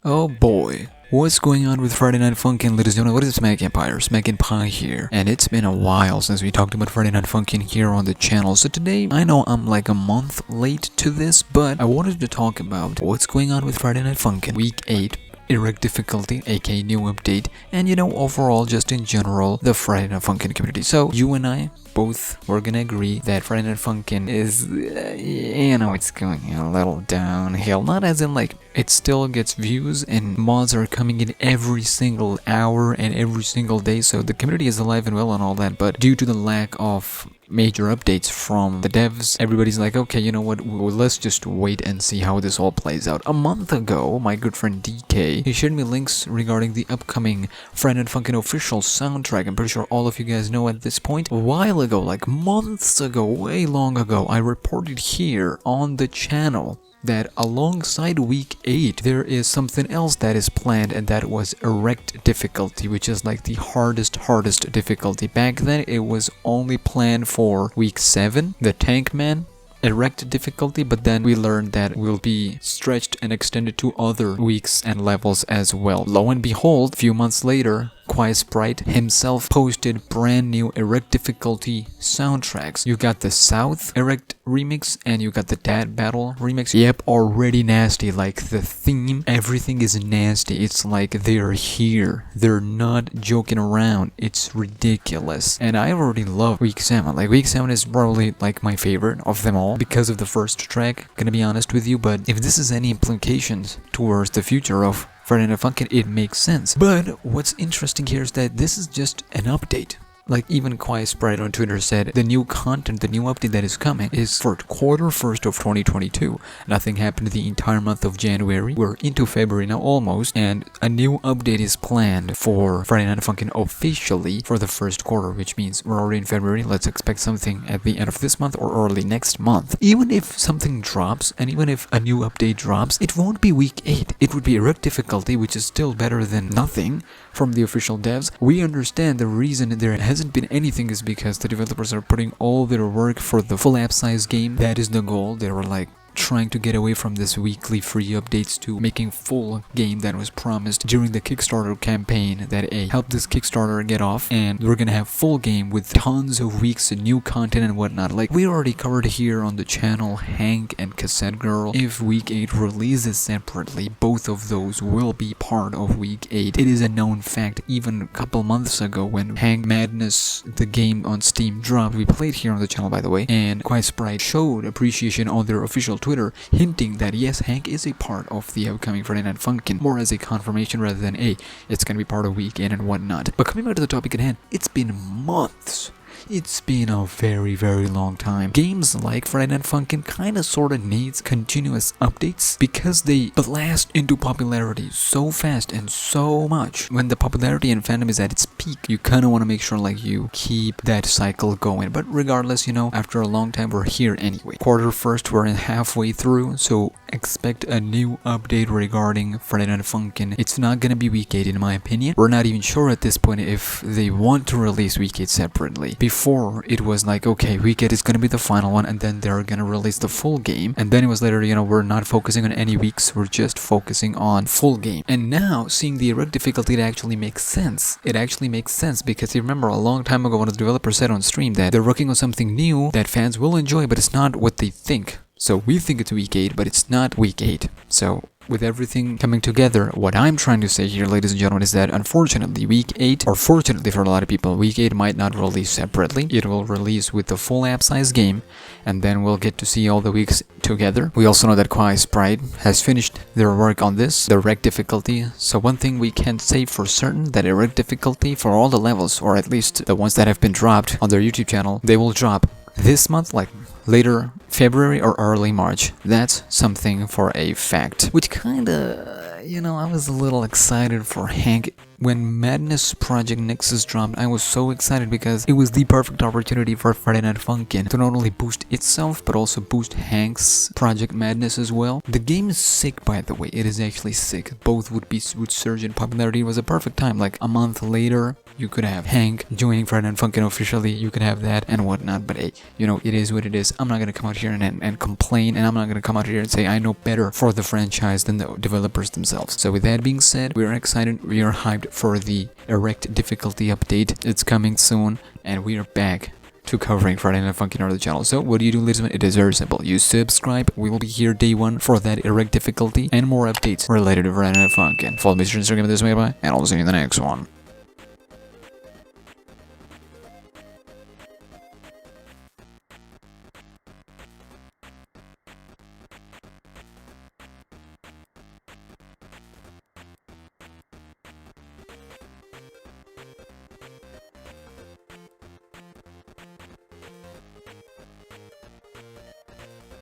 Oh boy, what's going on with Friday Night Funkin', ladies and gentlemen? What is SmackNPie? SmackNPie here, and it's been a while since we talked about Friday Night Funkin' here on the channel. So today, I know I'm like a month late to this, but I wanted to talk about what's going on with Friday Night Funkin' Week 8. Erect Difficulty, aka new update, and overall, just in general, the Friday Night Funkin' community. So, you and I both were gonna agree that Friday Night Funkin' is, it's going a little downhill. Not as in, like, it still gets views and mods are coming in every single hour and every single day, so the community is alive and well and all that, but due to the lack of major updates from the devs, everybody's like, okay, you know what, well, let's just wait and see how this all plays out. A month ago, my good friend DK, he shared me links regarding the upcoming Friday Night Funkin' official soundtrack. I'm pretty sure all of you guys know at this point. A while ago, like months ago, way long ago, I reported here on the channel that alongside week 8 there is something else that is planned, and that was Erect Difficulty, which is like the hardest difficulty. Back then it was only planned for week 7, the Tank Man Erect Difficulty, but then we learned that will be stretched and extended to other weeks and levels as well. Lo and behold, a few months later, Sprite himself posted brand new Erect Difficulty soundtracks. You got the South Erect remix and you got the Dad Battle remix. Yep, already nasty. Like the theme, everything is nasty. It's like they're here. They're not joking around. It's ridiculous. And I already love Week 7. Like Week 7 is probably like my favorite of them all because of the first track, gonna be honest with you, but if this has any implications towards the future of Friday Night Funkin', it makes sense. But what's interesting here is that this is just an update. Like even Sprite on Twitter said, the new content, the new update that is coming is for quarter first of 2022. Nothing happened the entire month of January. We're into February now almost, and a new update is planned for Friday Night Funkin' officially for the first quarter, which means we're already in February. Let's expect something at the end of this month or early next month. Even if something drops, and even if a new update drops, it won't be week 8. It would be Erect Difficulty, which is still better than nothing from the official devs. We understand the reason there hasn't been anything is because the developers are putting all their work for the full app size game. That is the goal. They were like trying to get away from this weekly free updates to making full game that was promised during the Kickstarter campaign that helped this Kickstarter get off, and we're gonna have full game with tons of weeks and new content and whatnot. Like we already covered here on the channel Hank and Cassette Girl. If week 8 releases separately, both of those will be part of week 8. It is a known fact. Even a couple months ago when Hank Madness, the game on Steam, dropped, we played here on the channel by the way, and Sprite showed appreciation on their official Twitter, hinting that yes, Hank is a part of the upcoming Friday Night Funkin', more as a confirmation rather than it's gonna be part of week 8 and whatnot. But coming back to the topic at hand, it's been months. It's been a very long time. Games like Friday Night Funkin' kinda sorta needs continuous updates because they blast into popularity so fast and so much. When the popularity and fandom is at its peak, you kinda wanna make sure like you keep that cycle going. But regardless, after a long time we're here anyway. Quarter first, we're halfway through, so expect a new update regarding Friday Night Funkin'. It's not gonna be week 8 in my opinion. We're not even sure at this point if they want to release week 8 separately. Before, it was like, okay, week 8 is gonna be the final one, and then they're gonna release the full game, and then it was later, we're not focusing on any weeks, we're just focusing on full game. And now, seeing the Erect Difficulty, it actually makes sense. It actually makes sense, because you remember a long time ago when the developer said on stream that they're working on something new that fans will enjoy, but it's not what they think. So we think it's week 8, but it's not week 8. So with everything coming together, what I'm trying to say here, ladies and gentlemen, is that unfortunately week 8, or fortunately for a lot of people, week 8 might not release separately. It will release with the full app size game, and then we'll get to see all the weeks together. We also know that Sprite has finished their work on this, the Erect Difficulty. So one thing we can say for certain, that Erect Difficulty for all the levels, or at least the ones that have been dropped on their YouTube channel, they will drop this month, like later February or early March. That's something for a fact. Which kinda, I was a little excited for Hank When Madness Project Nexus dropped, I was so excited because it was the perfect opportunity for Friday Night Funkin' to not only boost itself, but also boost Hank's Project Madness as well. The game is sick, by the way. It is actually sick. Both would surge in popularity. It was a perfect time. Like a month later, you could have Hank joining Friday Night Funkin' officially. You could have that and whatnot. But hey, you know, it is what it is. I'm not gonna come out here and complain, and I'm not gonna come out here and say I know better for the franchise than the developers themselves. So with that being said, we're excited. We are hyped for the Erect Difficulty update. It's coming soon, and we are back to covering Friday Night Funkin' on the channel. So what do you do, ladies and gentlemen? It is very simple. You subscribe. We will be here day one for that Erect Difficulty and more updates related to Friday Night Funkin'. Follow me on Instagram this way, bye, and I'll see you in the next one.